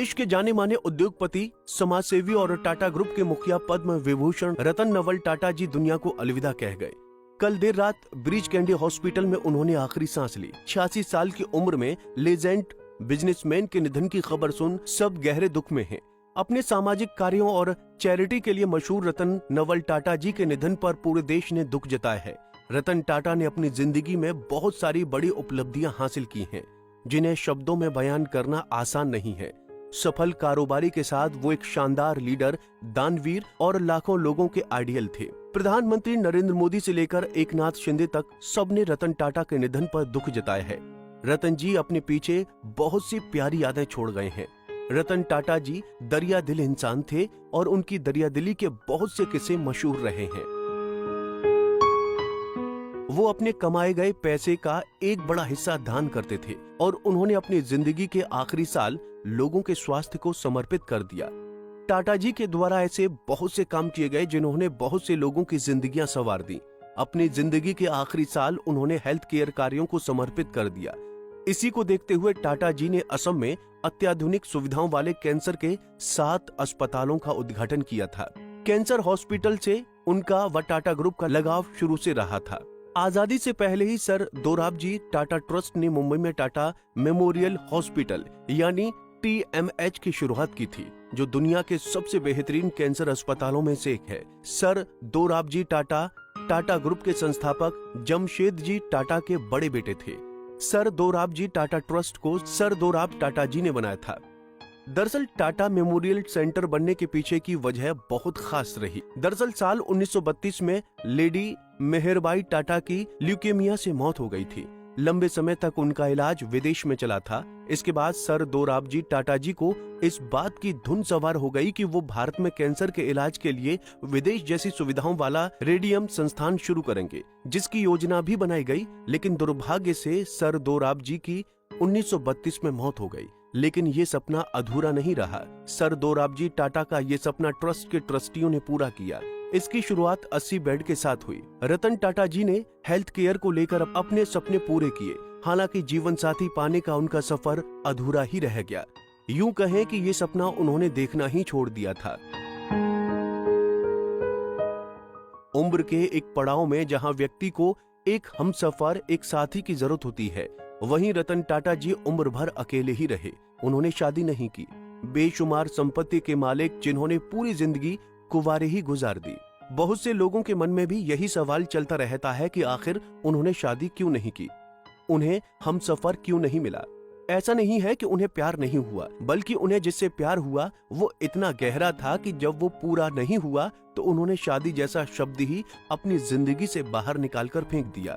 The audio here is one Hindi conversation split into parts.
देश के जाने माने उद्योगपति, समाजसेवी और टाटा ग्रुप के मुखिया पद्म विभूषण रतन नवल टाटा जी दुनिया को अलविदा कह गए। कल देर रात ब्रीच कैंडी हॉस्पिटल में उन्होंने आखिरी सांस ली। 86 साल की उम्र में लेजेंड बिजनेसमैन के निधन की खबर सुन सब गहरे दुख में हैं। अपने सामाजिक कार्यों और चैरिटी के लिए मशहूर रतन नवल टाटा जी के निधन पर पूरे देश ने दुख जताया है। रतन टाटा ने अपनी जिंदगी में बहुत सारी बड़ी उपलब्धियां हासिल की हैं, जिन्हें शब्दों में बयान करना आसान नहीं है। सफल कारोबारी के साथ वो एक शानदार लीडर, दानवीर और लाखों लोगों के आइडियल थे। प्रधानमंत्री नरेंद्र मोदी से लेकर एकनाथ शिंदे तक सबने रतन टाटा के निधन पर दुख जताया है। रतन जी अपने पीछे बहुत सी प्यारी यादें छोड़ गए हैं। रतन टाटा जी दरिया दिल इंसान थे और उनकी दरियादिली के बहुत से किस्से मशहूर रहे हैं। वो अपने कमाए गए पैसे का एक बड़ा हिस्सा दान करते थे और उन्होंने अपनी जिंदगी के आखिरी साल लोगों के स्वास्थ्य को समर्पित कर दिया। टाटा जी के द्वारा ऐसे बहुत से काम किए गए जिन्होंने बहुत से लोगों की जिंदगियां संवार दी। अपनी जिंदगी के आखिरी साल उन्होंने हेल्थ केयर कार्यों को समर्पित कर दिया। इसी को देखते हुए टाटा जी ने असम में अत्याधुनिक सुविधाओं वाले कैंसर के 7 अस्पतालों का उद्घाटन किया था। कैंसर हॉस्पिटल से उनका व टाटा ग्रुप का लगाव शुरू से रहा था। आजादी से पहले ही सर दोराबजी टाटा ट्रस्ट ने मुंबई में टाटा मेमोरियल हॉस्पिटल यानी TMH की शुरुआत की थी, जो दुनिया के सबसे बेहतरीन कैंसर अस्पतालों में से एक है। सर दोराबजी टाटा टाटा ग्रुप के संस्थापक जमशेद जी टाटा के बड़े बेटे थे। सर दोराबजी टाटा ट्रस्ट को सर दोराब टाटा जी ने बनाया था। दरअसल टाटा मेमोरियल सेंटर बनने के पीछे की वजह बहुत खास रही। दरअसल साल 1932 में लेडी मेहरबाई टाटा की ल्यूकेमिया से मौत हो गई थी। लंबे समय तक उनका इलाज विदेश में चला था। इसके बाद सर दोराबजी टाटा जी को इस बात की धुन सवार हो गई कि वो भारत में कैंसर के इलाज के लिए विदेश जैसी सुविधाओं वाला रेडियम संस्थान शुरू करेंगे, जिसकी योजना भी बनाई गई। लेकिन दुर्भाग्य से सर दोराबजी की 1932 में मौत हो गई। लेकिन ये सपना अधूरा नहीं रहा। सर दोराबजी टाटा का ये सपना ट्रस्ट के ट्रस्टियों ने पूरा किया। इसकी शुरुआत 80 बेड के साथ हुई। रतन टाटा जी ने हेल्थ केयर को लेकर अपने सपने पूरे किए। हालांकि जीवन साथी पाने का उनका सफर अधूरा ही रह गया। यूं कहें कि ये सपना उन्होंने देखना ही छोड़ दिया था। उम्र के एक पड़ाव में जहां व्यक्ति को एक हमसफर, एक साथी की जरूरत होती है, वहीं रतन टाटा जी उम्र भर अकेले ही रहे। उन्होंने शादी नहीं की। बेशुमार संपत्ति के मालिक जिन्होंने पूरी जिंदगी कुंवारे ही गुजार दी। बहुत से लोगों के मन में भी यही सवाल चलता रहता है कि आखिर उन्होंने शादी क्यों नहीं की, उन्हें हमसफर क्यों नहीं मिला। ऐसा नहीं है कि उन्हें प्यार नहीं हुआ, बल्कि उन्हें जिससे प्यार हुआ वो इतना गहरा था कि जब वो पूरा नहीं हुआ तो उन्होंने शादी जैसा शब्द ही अपनी जिंदगी से बाहर निकालकर फेंक दिया।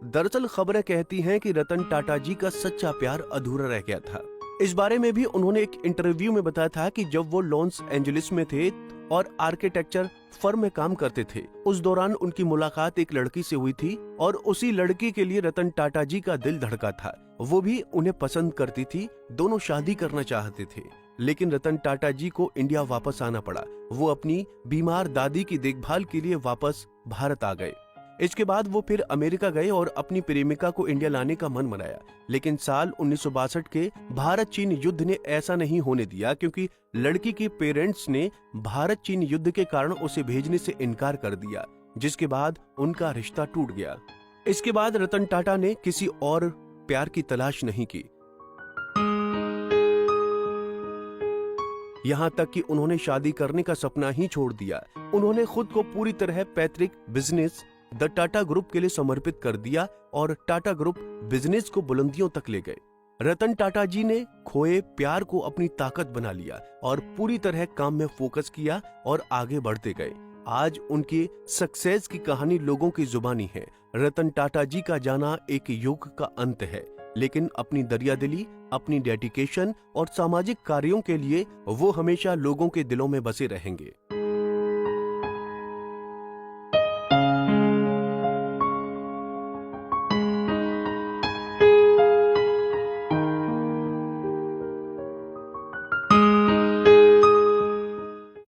दरअसल खबरें कहती हैं कि रतन टाटा जी का सच्चा प्यार अधूरा रह गया था। इस बारे में भी उन्होंने एक इंटरव्यू में बताया था कि जब वो लॉस एंजलिस में थे और आर्किटेक्चर फर्म में काम करते थे, उस दौरान उनकी मुलाकात एक लड़की से हुई थी और उसी लड़की के लिए रतन टाटा जी का दिल धड़का था। वो भी उन्हें पसंद करती थी। दोनों शादी करना चाहते थे, लेकिन रतन टाटा जी को इंडिया वापस आना पड़ा। वो अपनी बीमार दादी की देखभाल के लिए वापस भारत आ गए। इसके बाद वो फिर अमेरिका गए और अपनी प्रेमिका को इंडिया लाने का मन बनाया। लेकिन साल 1962 के भारत चीन युद्ध ने ऐसा नहीं होने दिया, क्योंकि लड़की के पेरेंट्स ने भारत चीन युद्ध के कारण उसे भेजने से इनकार कर दिया, जिसके बाद उनका रिश्ता टूट गया। इसके बाद रतन टाटा ने किसी और प्यार की तलाश नहीं की। यहाँ तक कि उन्होंने शादी करने का सपना ही छोड़ दिया। उन्होंने खुद को पूरी तरह पैतृक बिजनेस द टाटा ग्रुप के लिए समर्पित कर दिया और टाटा ग्रुप बिजनेस को बुलंदियों तक ले गए। रतन टाटा जी ने खोए प्यार को अपनी ताकत बना लिया और पूरी तरह काम में फोकस किया और आगे बढ़ते गए। आज उनकी सक्सेस की कहानी लोगों की जुबानी है। रतन टाटा जी का जाना एक युग का अंत है, लेकिन अपनी दरियादिली, अपनी डेडिकेशन और सामाजिक कार्यों के लिए वो हमेशा लोगों के दिलों में बसे रहेंगे।